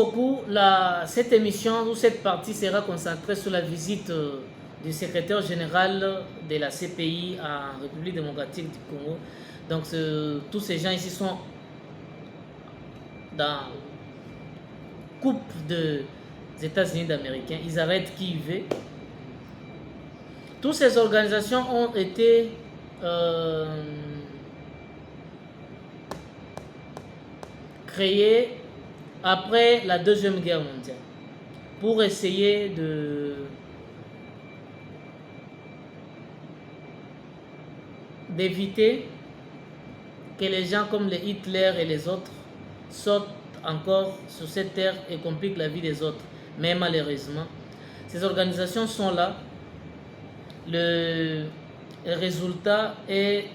beaucoup. Cette émission ou cette partie sera concentrée sur la visite du secrétaire général de la CPI en République démocratique du Congo. Donc tous ces gens ici sont dans coupe des États-Unis d'Américains. Ils arrêtent qui y veut. Toutes ces organisations ont été créées après la Deuxième Guerre mondiale pour essayer d'éviter que les gens comme les Hitler et les autres sortent encore sur cette terre et compliquent la vie des autres. Mais malheureusement, ces organisations sont là. Le résultat est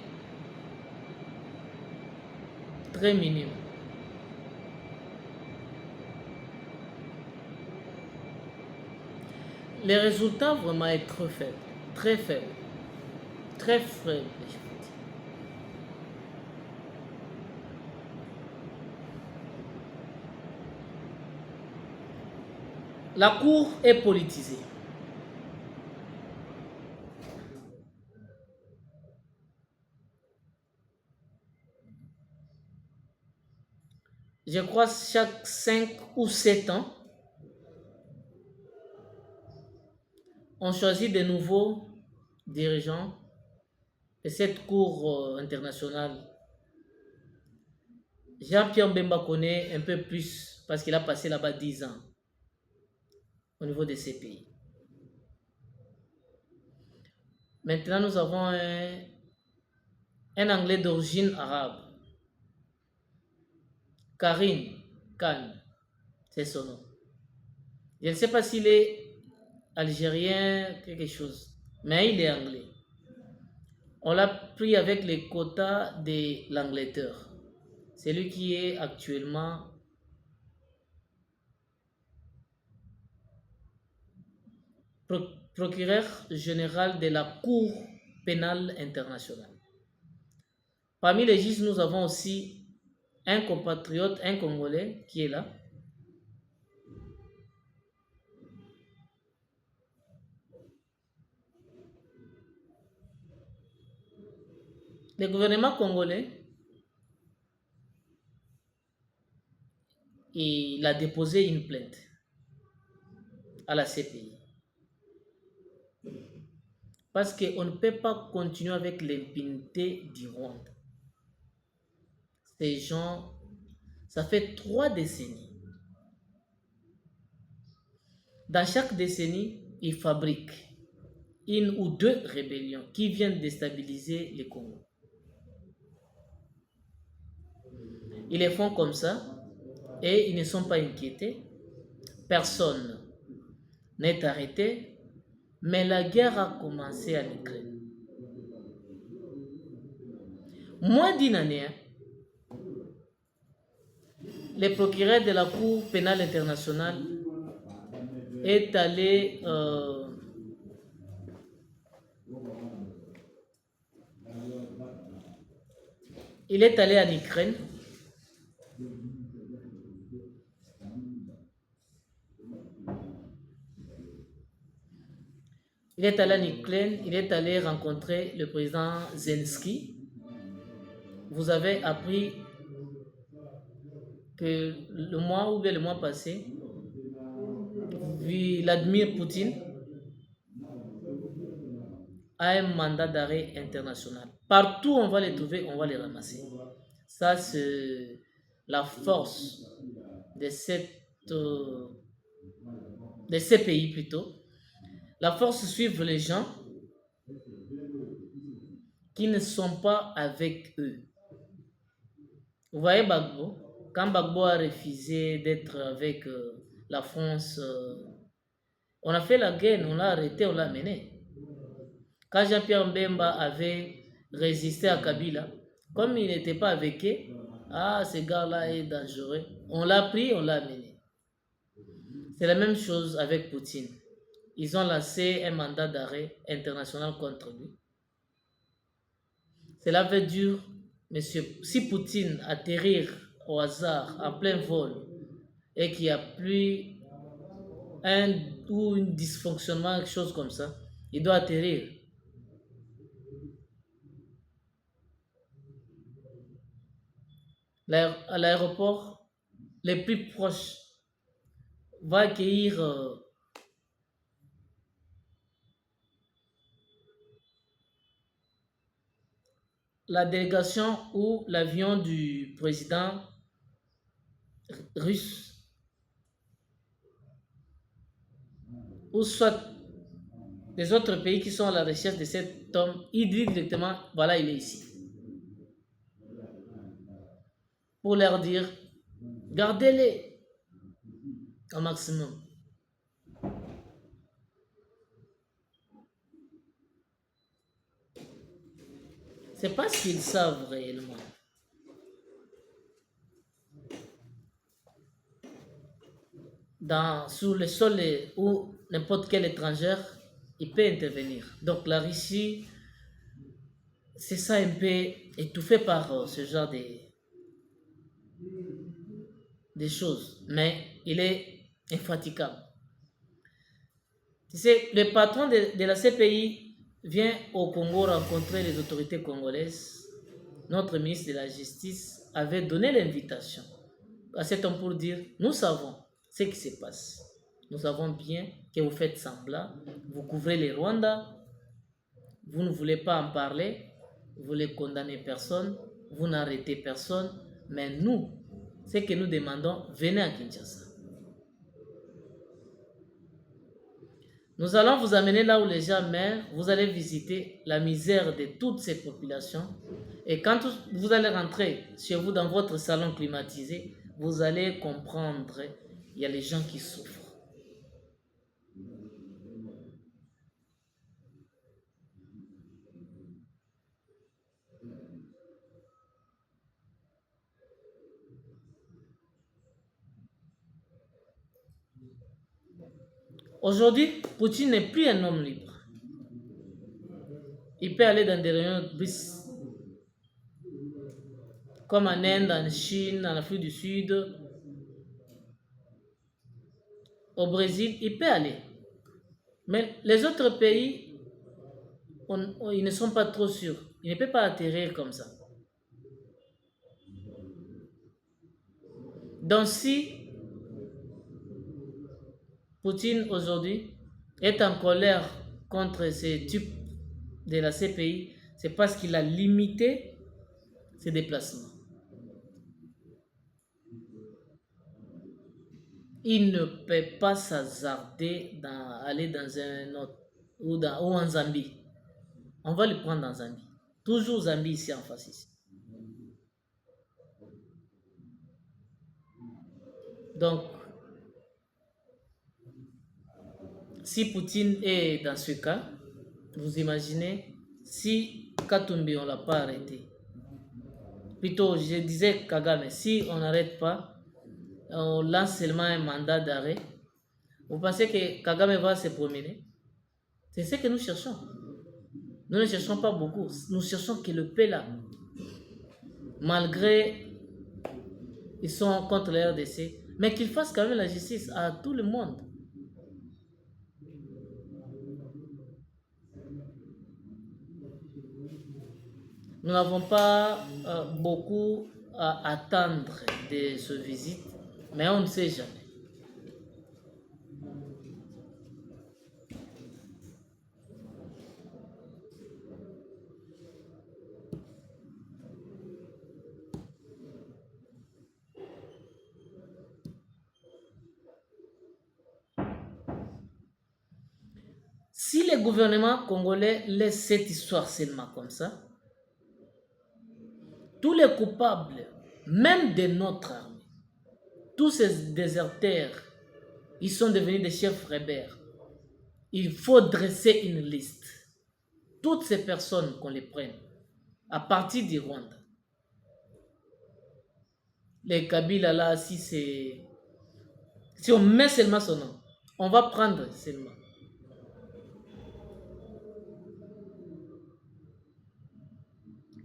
très minime. Les résultats vraiment est trop faible, très faible, très faible. La cour est politisée. Je crois chaque 5 ou 7 ans, on choisit de nouveaux dirigeants de cette cour internationale. Jean-Pierre Bemba connaît un peu plus parce qu'il a passé là-bas 10 ans au niveau de ces pays. Maintenant, nous avons un Anglais d'origine arabe. Karine Khan, c'est son nom. Je ne sais pas s'il est algérien, quelque chose, mais il est anglais. On l'a pris avec les quotas de l'Angleterre. C'est lui qui est actuellement procureur général de la Cour pénale internationale. Parmi les juges, nous avons aussi un compatriote, un Congolais qui est là. Le gouvernement congolais, il a déposé une plainte à la CPI. Parce qu'on ne peut pas continuer avec l'impunité du Rwanda. Ces gens, ça fait 3 décennies. Dans chaque décennie, ils fabriquent 1 ou 2 rébellions qui viennent déstabiliser le Congo. Ils les font comme ça et ils ne sont pas inquiétés. Personne n'est arrêté, mais la guerre a commencé en Ukraine. Moins d'une année, le procureur de la Cour pénale internationale est allé en Ukraine. Il est allé en Ukraine, il est allé rencontrer le président Zelensky. Vous avez appris que le mois passé, Vladimir Poutine a un mandat d'arrêt international. Partout où on va les trouver, on va les ramasser. Ça, c'est la force de ces pays plutôt. La force suivre les gens qui ne sont pas avec eux. Vous voyez Gbagbo, quand Gbagbo a refusé d'être avec la France, on a fait la guerre, on l'a arrêté, on l'a amené. Quand Jean-Pierre Mbemba avait résisté à Kabila, comme il n'était pas avec eux, ce gars-là est dangereux, on l'a pris, on l'a amené. C'est la même chose avec Poutine. Ils ont lancé un mandat d'arrêt international contre lui. Cela veut dire, monsieur, si Poutine atterrir au hasard en plein vol et qu'il n'y a plus un ou un dysfonctionnement, quelque chose comme ça, il doit atterrir. À l'aéroport les plus proches va accueillir la délégation ou l'avion du président russe, ou soit les autres pays qui sont à la recherche de cet homme, il dit directement, voilà, il est ici. Pour leur dire, gardez-les au maximum. C'est pas ce qu'ils savent réellement. Sur le sol ou n'importe quel étranger, il peut intervenir. Donc la Russie, c'est ça un peu étouffé par ce genre de choses. Mais il est infatigable. Tu sais, le patron de la CPI vient au Congo rencontrer les autorités congolaises. Notre ministre de la Justice avait donné l'invitation à cet homme pour dire, nous savons ce qui se passe. Nous savons bien que vous faites semblant, vous couvrez les Rwandais, vous ne voulez pas en parler, vous voulez condamner personne, vous n'arrêtez personne, mais nous, ce que nous demandons, venez à Kinshasa. Nous allons vous amener là où les gens meurent, vous allez visiter la misère de toutes ces populations. Et quand vous allez rentrer chez vous dans votre salon climatisé, vous allez comprendre, il y a les gens qui souffrent. Aujourd'hui, Poutine n'est plus un homme libre. Il peut aller dans des réunions de bus, comme en Inde, en Chine, en Afrique du Sud, au Brésil, il peut aller. Mais les autres pays, ils ne sont pas trop sûrs. Il ne peut pas atterrir comme ça. Donc si Poutine aujourd'hui est en colère contre ces types de la CPI, c'est parce qu'il a limité ses déplacements. Il ne peut pas s'hasarder aller dans un autre ou en Zambie. On va le prendre en Zambie. Toujours Zambie ici en face ici. Donc, si Poutine est dans ce cas, vous imaginez si Katumbi on ne l'a pas arrêté. Plutôt, je disais Kagame, si on n'arrête pas, on lance seulement un mandat d'arrêt. Vous pensez que Kagame va se promener? C'est ce que nous cherchons. Nous ne cherchons pas beaucoup. Nous cherchons que le paix là, malgré ils sont contre la RDC, mais qu'ils fassent quand même la justice à tout le monde. Nous n'avons pas beaucoup à attendre de ce visite, mais on ne sait jamais. Si le gouvernement congolais laisse cette histoire seulement comme ça, tous les coupables, même de notre armée, tous ces déserteurs, ils sont devenus des chefs rebelles. Il faut dresser une liste. Toutes ces personnes qu'on les prenne, à partir du Rwanda. Les Kabila là, si on met seulement son nom, on va prendre seulement.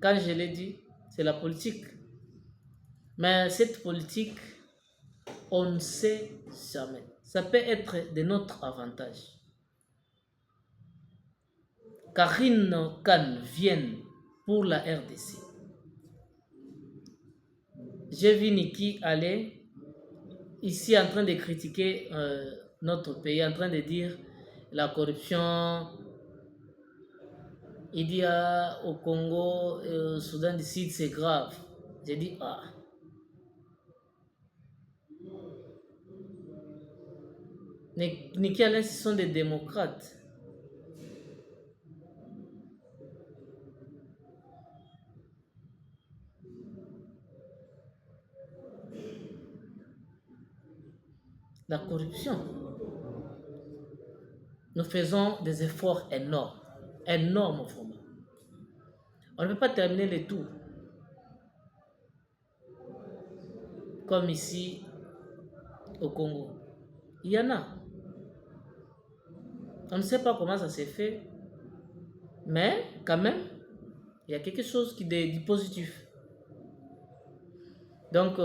Quand je l'ai dit, c'est la politique. Mais cette politique On ne sait jamais. Ça peut être de notre avantage. Karine Khan vient pour la RDC. J'ai vu Niki aller ici en train de critiquer notre pays, en train de dire la corruption. Il dit au Congo, au Soudan du Sud, c'est grave. J'ai dit, ah. Niki Alain, ce sont des démocrates. La corruption. Nous faisons des efforts énormes. Énormes, vraiment. On ne peut pas terminer les tours. Comme ici au Congo. Il y en a. On ne sait pas comment ça s'est fait. Mais quand même, il y a quelque chose qui est du positif. Donc,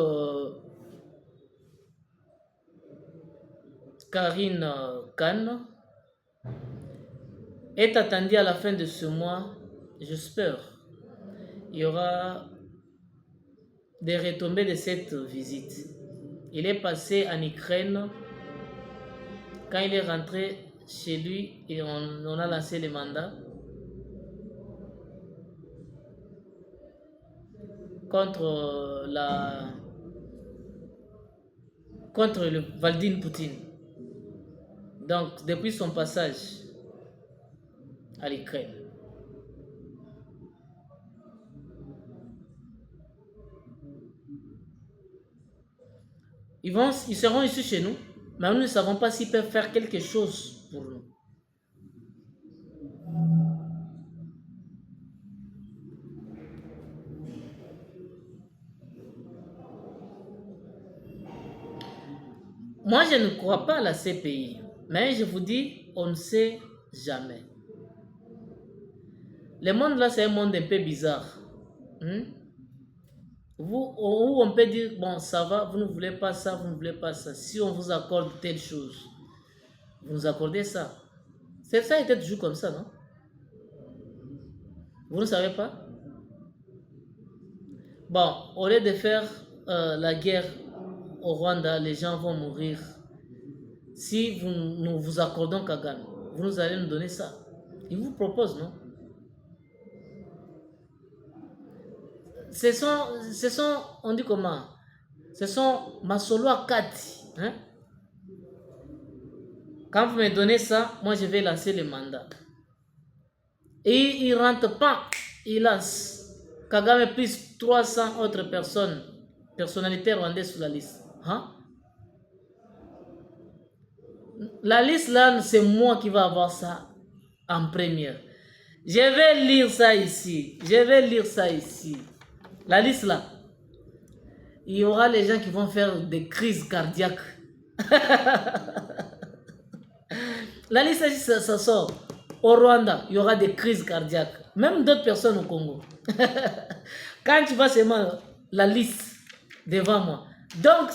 Karine Khan est attendue à la fin de ce mois, j'espère. Il y aura des retombées de cette visite. Il est passé en Ukraine. Quand il est rentré chez lui, et on a lancé le mandat contre contre le Vladimir Poutine. Donc, depuis son passage à l'Ukraine. Ils seront ici chez nous, mais nous ne savons pas s'ils peuvent faire quelque chose pour nous. Moi, je ne crois pas à la CPI, mais je vous dis, on ne sait jamais. Le monde là, c'est un monde un peu bizarre. Où on peut dire, bon, ça va, vous ne voulez pas ça, vous ne voulez pas ça. Si on vous accorde telle chose, vous nous accordez ça. Ça a été toujours comme ça, non? Vous ne savez pas? Bon, au lieu de faire la guerre au Rwanda, les gens vont mourir. Si nous vous accordons Kagame, vous allez nous donner ça. Il vous propose, non? Ce sont, on dit comment? Ce sont Masolo Akati. Hein? Quand vous me donnez ça, moi je vais lancer le mandat. Et il rentre pas, il lance. Kagame plus 300 autres personnes, personnalités rwandaises sur la liste. Hein? La liste là, c'est moi qui va avoir ça en première. Je vais lire ça ici. Je vais lire ça ici. La liste là. Il y aura les gens qui vont faire des crises cardiaques. La liste là, ça sort. Au Rwanda, il y aura des crises cardiaques. Même d'autres personnes au Congo. Quand tu vois seulement la liste devant moi. Donc,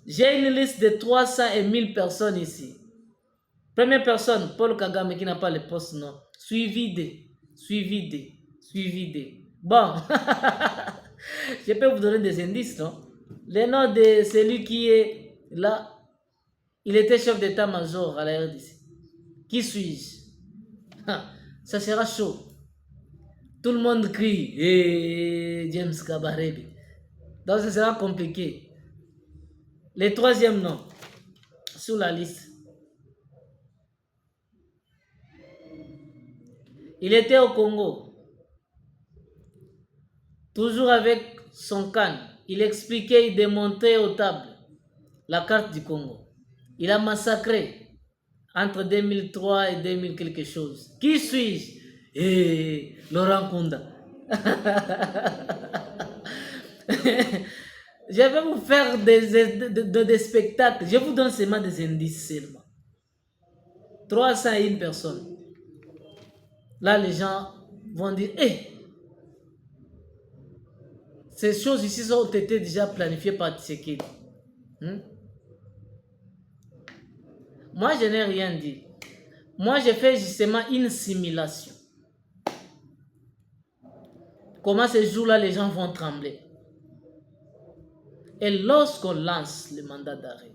j'ai une liste de 300 et 1000 personnes ici. Première personne, Paul Kagame qui n'a pas le poste, non. Suivi de. Bon, je peux vous donner des indices, non. Le nom de celui qui est là, il était chef d'état-major à la RDC. Qui suis-je? Ça sera chaud. Tout le monde crie. Hey, James Kabarebe. Donc, ça sera compliqué. Le troisième nom sur la liste. Il était au Congo. Toujours avec son canne. Il expliquait, il démontrait aux tables la carte du Congo. Il a massacré entre 2003 et 2000 quelque chose. Qui suis-je? Laurent Kunda. Je vais vous faire des spectacles. Je vous donne seulement des indices seulement. 301 personnes. Là, les gens vont dire, Ces choses ici ont été déjà planifiées par Tshisekedi. Moi, je n'ai rien dit. Moi, j'ai fait justement une simulation. Comment ces jours-là, les gens vont trembler. Et lorsqu'on lance le mandat d'arrêt,